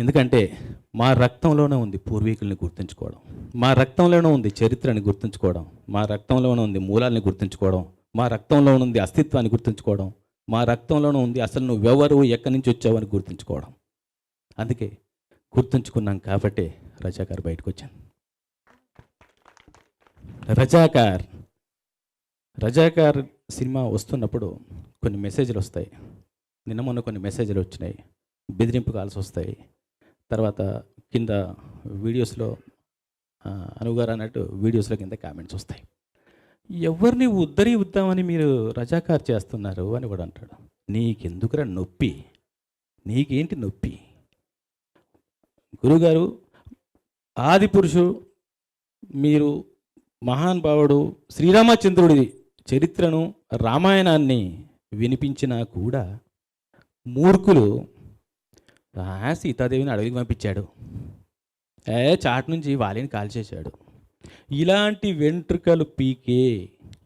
ఎందుకంటే మా రక్తంలోనే ఉంది పూర్వీకుల్ని గుర్తుంచుకోవడం, మా రక్తంలోనే ఉంది చరిత్రని గుర్తుంచుకోవడం, మా రక్తంలోనే ఉంది మూలాల్ని గుర్తుంచుకోవడం, మా రక్తంలో ఉంది అస్తిత్వాన్ని గుర్తుంచుకోవడం, మా రక్తంలోనే ఉంది అసలు నువ్వెవరు ఎక్కడి నుంచి వచ్చావని గుర్తుంచుకోవడం. అందుకే గుర్తుంచుకున్నాం కాబట్టే రజాకార్ బయటకు వచ్చాను. రజాకార్ సినిమా వస్తున్నప్పుడు కొన్ని మెసేజ్లు వస్తాయి. నిన్న మొన్న కొన్ని మెసేజ్లు వచ్చినాయి, బెదిరింపు కాల్స్ వస్తాయి. తర్వాత కింద వీడియోస్లో అనుగారు అన్నట్టు వీడియోస్లో కింద కామెంట్స్ వస్తాయి. ఎవరిని ఉద్ధరిద్దామని మీరు రజాకార్ చేస్తున్నారు అని కూడా అంటాడు. నీకెందుకురా నొప్పి, నీకేంటి నొప్పి? గురుగారు ఆది పురుషు, మీరు మహానుభావుడు శ్రీరామచంద్రుడి చరిత్రను రామాయణాన్ని వినిపించినా కూడా మూర్ఖులు సీతాదేవిని అడవికి పంపించాడు, చాటు నుంచి వాలిని కాల్చేశాడు. ఇలాంటి వెంట్రుకలు పీకే,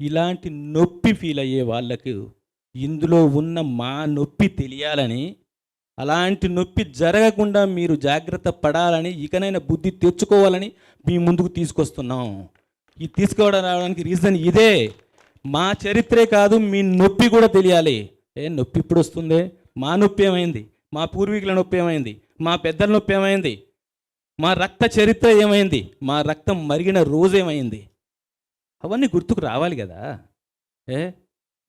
ఇలాంటి నొప్పి ఫీల్ అయ్యే వాళ్ళకు ఇందులో ఉన్న మా నొప్పి తెలియాలని, అలాంటి నొప్పి జరగకుండా మీరు జాగ్రత్త పడాలని, ఇకనైనా బుద్ధి తెచ్చుకోవాలని మీ ముందుకు తీసుకొస్తున్నాం. ఈ రావడానికి రీజన్ ఇదే. మా చరిత్రే కాదు, మీ నొప్పి కూడా తెలియాలి. నొప్పి ఇప్పుడు వస్తుందే, మా నొప్పి ఏమైంది, మా పూర్వీకుల నొప్పి ఏమైంది, మా పెద్దల నొప్పి ఏమైంది, మా రక్త చరిత్ర ఏమైంది, మా రక్తం మరిగిన రోజేమైంది, అవన్నీ గుర్తుకు రావాలి కదా.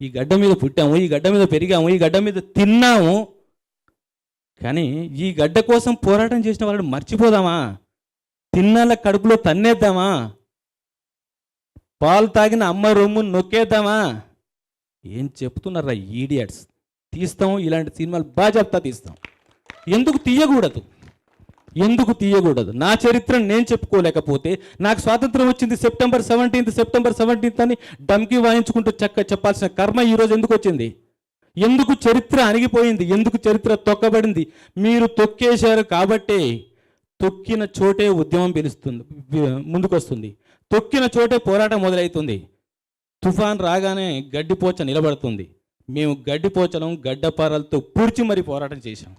ఈ గడ్డ మీద పుట్టాము, ఈ గడ్డ మీద పెరిగాము, ఈ గడ్డ మీద తిన్నాము, కానీ ఈ గడ్డ కోసం పోరాటం చేసిన వాళ్ళని మర్చిపోదామా? తిన్నాళ్ళ కడుపులో తన్నేద్దామా? పాలు తాగిన అమ్మ రొమ్ము నొక్కేద్దామా? ఏం చెప్తున్నారా ఈడియట్స్? తీస్తాం, ఇలాంటి సినిమాలు బాజాప్తా తీస్తాం. ఎందుకు తీయకూడదు? నా చరిత్రను నేను చెప్పుకోలేకపోతే, నాకు స్వాతంత్రం వచ్చింది సెప్టెంబర్ 17 అని డమ్కి వాయించుకుంటూ చెప్పాల్సిన కర్మ ఈరోజు ఎందుకు వచ్చింది? ఎందుకు చరిత్ర అణిగిపోయింది? ఎందుకు చరిత్ర తొక్కబడింది? మీరు తొక్కేశారు కాబట్టే తొక్కిన చోటే ఉద్యమం పిలుస్తుంది, ముందుకొస్తుంది. తొక్కిన చోటే పోరాటం మొదలవుతుంది. తుఫాన్ రాగానే గడ్డిపోచ నిలబడుతుంది. మేము గడ్డిపోచలం గడ్డపారలతో పూడ్చి మరీ పోరాటం చేశాం.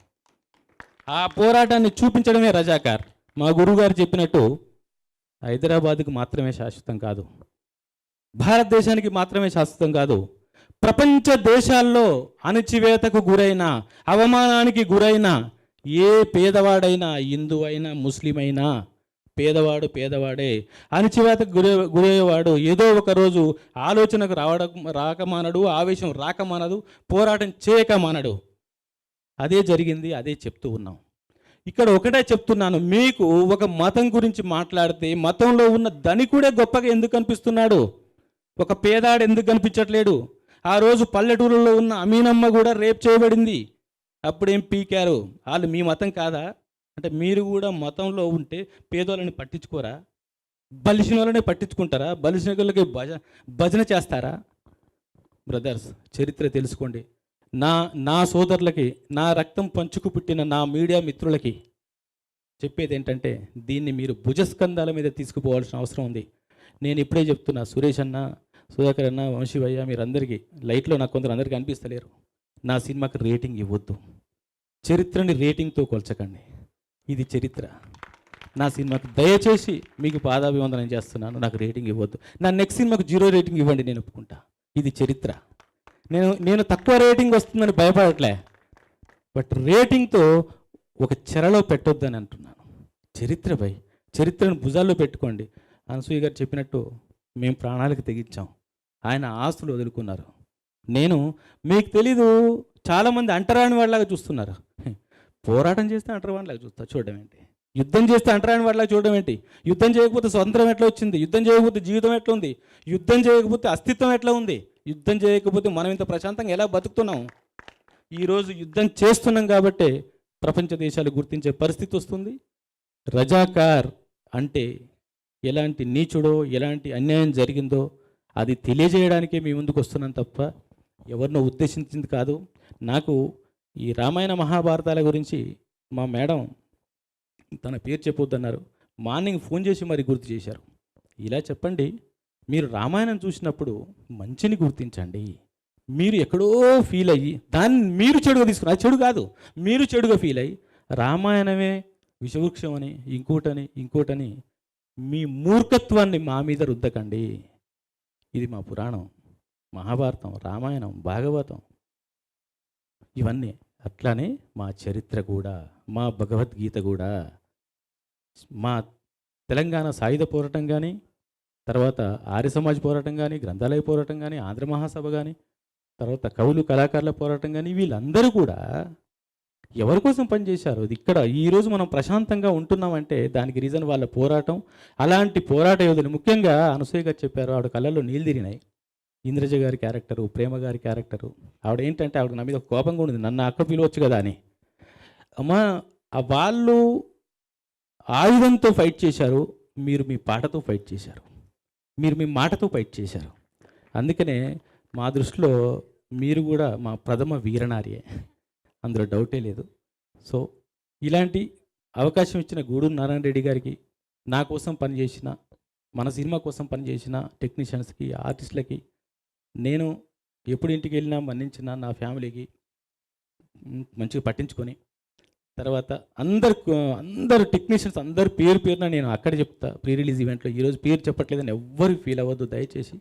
ఆ పోరాటాన్ని చూపించడమే రజాకార్. మా గురువుగారు చెప్పినట్టు హైదరాబాద్కు మాత్రమే శాశ్వతం కాదు, భారతదేశానికి మాత్రమే శాశ్వతం కాదు, ప్రపంచ దేశాల్లో అణచివేతకు గురైన, అవమానానికి గురైన ఏ పేదవాడైనా, హిందువైనా ముస్లిం అయినా, పేదవాడే. అణచివేతకు గురయ్యేవాడు ఏదో ఒక రోజు ఆలోచనకు రాకమానడు, ఆవేశం రాకమానదు, పోరాటం చేయకమానడు. అదే జరిగింది, అదే చెప్తూ ఉన్నాం. ఇక్కడ ఒకటే చెప్తున్నాను, మీకు ఒక మతం గురించి మాట్లాడితే మతంలో ఉన్న ధనికుడే గొప్పగా ఎందుకు కనిపిస్తున్నాడు? ఒక పేదాడు ఎందుకు కనిపించట్లేడు? ఆ రోజు పల్లెటూరులో ఉన్న అమీనమ్మ కూడా రేప్ చేయబడింది. అప్పుడేం పీకారు? వాళ్ళు మీ మతం కాదా? అంటే మీరు కూడా మతంలో ఉంటే పేదోళ్ళని పట్టించుకోరా? బలిసిన వాళ్ళనే పట్టించుకుంటారా? బలిసిన వాళ్ళకి భజన చేస్తారా? బ్రదర్స్, చరిత్ర తెలుసుకోండి. నా సోదరులకి, నా రక్తం పంచుకు పుట్టిన నా మీడియా మిత్రులకి చెప్పేది ఏంటంటే, దీన్ని మీరు భుజస్కంధాల మీద తీసుకుపోవాల్సిన అవసరం ఉంది. నేను ఇప్పుడే చెప్తున్నా, సురేష్ అన్న, సుధాకర్ అన్న, వంశీభయ్య, మీరందరికీ లైట్లో నాకు కొందరు అందరికీ అనిపిస్తలేరు. నా సినిమాకి రేటింగ్ ఇవ్వద్దు, చరిత్రని రేటింగ్తో కొల్చకండి. ఇది చరిత్ర. నా సినిమాకి దయచేసి మీకు పాదాభివందనం చేస్తున్నాను, నాకు రేటింగ్ ఇవ్వద్దు. నా నెక్స్ట్ సినిమాకు 0 రేటింగ్ ఇవ్వండి, నేను ఒప్పుకుంటా. ఇది చరిత్ర. నేను తక్కువ రేటింగ్ వస్తుందని భయపడట్లే, బట్ రేటింగ్తో ఒక చెరలో పెట్టొద్దని అంటున్నాను. చరిత్రను భుజాల్లో పెట్టుకోండి. అనసూయ గారు చెప్పినట్టు మేము ప్రాణాలకు తెగించాం, ఆయన ఆస్తులు వదులుకున్నారు. మీకు తెలీదు, చాలామంది అంటరాని వాళ్ళలాగా చూస్తున్నారు. పోరాటం చేస్తే అంటరానిలాగా చూడడం ఏంటి? యుద్ధం చేస్తే అంటరాని వాళ్ళలాగా చూడడం ఏంటి? యుద్ధం చేయకపోతే స్వతంత్రం ఎట్లా వచ్చింది? యుద్ధం చేయకపోతే జీవితం ఎట్లా ఉంది? యుద్ధం చేయకపోతే అస్తిత్వం ఎట్లా ఉంది? యుద్ధం చేయకపోతే మనం ఇంత ప్రశాంతంగా ఎలా బతుకుతున్నాం? ఈరోజు యుద్ధం చేస్తున్నాం కాబట్టే ప్రపంచ దేశాలు గుర్తించే పరిస్థితి వస్తుంది. రజాకార్ అంటే ఎలాంటి నీచుడో, ఎలాంటి అన్యాయం జరిగిందో అది తెలియజేయడానికే మీ ముందుకు వస్తున్నాను తప్ప ఎవరినో ఉద్దేశించింది కాదు. నాకు ఈ రామాయణ మహాభారతాల గురించి మా మేడం తన పేరు చెప్పొద్దన్నారు, మార్నింగ్ ఫోన్ చేసి మరి గుర్తు చేశారు. ఇలా చెప్పండి, మీరు రామాయణం చూసినప్పుడు మంచిని గుర్తించండి. మీరు ఎక్కడో ఫీల్ అయ్యి దాన్ని మీరు చెడుగా తీసుకున్నారు, అది చెడు కాదు, మీరు చెడుగా ఫీల్ అయ్యి రామాయణమే విషవృక్షం అని ఇంకోటని మీ మూర్ఖత్వాన్ని మా మీద రుద్దకండి. ఇది మా పురాణం, మహాభారతం, రామాయణం, భాగవతం ఇవన్నీ. అట్లానే మా చరిత్ర కూడా, మా భగవద్గీత కూడా, మా తెలంగాణ సాయుధ పోరాటం కానీ, తర్వాత ఆర్య సమాజ్ పోరాటం కానీ, గ్రంథాలయ పోరాటం కానీ, ఆంధ్ర మహాసభ కానీ, తర్వాత కవులు కళాకారుల పోరాటం కానీ, వీళ్ళందరూ కూడా ఎవరి కోసం పనిచేశారు? ఇక్కడ ఈరోజు మనం ప్రశాంతంగా ఉంటున్నామంటే దానికి రీజన్ వాళ్ళ పోరాటం. అలాంటి పోరాట యోధులు, ముఖ్యంగా అనసూయ గారు చెప్పారు, ఆవిడ కళ్ళల్లో నీళ్ళు తిరిగినాయి. ఇంద్రజ గారి క్యారెక్టరు, ప్రేమ గారి క్యారెక్టరు, ఆవిడ ఏంటంటే ఆవిడ నా మీద కోపంగా ఉండేది, నన్ను అక్క పిలవచ్చు కదా అని. అమ్మా, వాళ్ళు ఆయుధంతో ఫైట్ చేశారు, మీరు మీ పాటతో ఫైట్ చేశారు, మీరు మీ మాటతో ఫైట్ చేశారు. అందుకనే మా దృష్టిలో మీరు కూడా మా ప్రథమ వీరనారియే, అందులో డౌటే లేదు. సో ఇలాంటి అవకాశం ఇచ్చిన గూడూరు నారాయణ రెడ్డి గారికి, నా కోసం పనిచేసిన, మన సినిమా కోసం పనిచేసిన టెక్నీషియన్స్కి, ఆర్టిస్టులకి, నేను ఎప్పుడు ఇంటికి వెళ్ళినా మన్నించిన నా ఫ్యామిలీకి మంచిగా పట్టించుకొని, తర్వాత అందరు టెక్నీషియన్స్ అందరు పేరున నేను అక్కడ చెప్తా ప్రీ రిలీజ్ ఈవెంట్లో. ఈరోజు పేరు చెప్పట్లేదని ఎవ్వరు ఫీల్ అవ్వద్దు దయచేసి,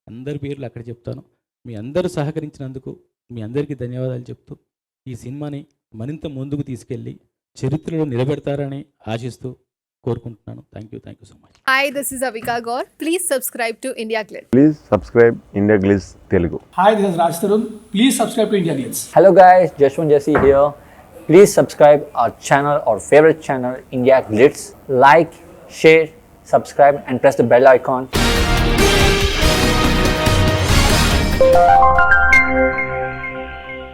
అందరి పేర్లు అక్కడ చెప్తాను. మీ అందరూ సహకరించినందుకు మీ అందరికీ ధన్యవాదాలు చెప్తూ ఈ సినిమాని మరింత ముందుకు తీసుకెళ్ళి చరిత్రలో నిలబెడతారని ఆశిస్తూ కోరుకుంటున్నాను. Thank you so much. Hi, this is Avika Gaur. Please subscribe to India Glitz. Please subscribe India Glitz Telugu. Hi, this is Raj Tarun. Please subscribe to India Glitz. Hello guys, Jashwant Jesse here. Please subscribe our channel, our favorite channel, India Glitz. Like, share, subscribe and press the bell icon.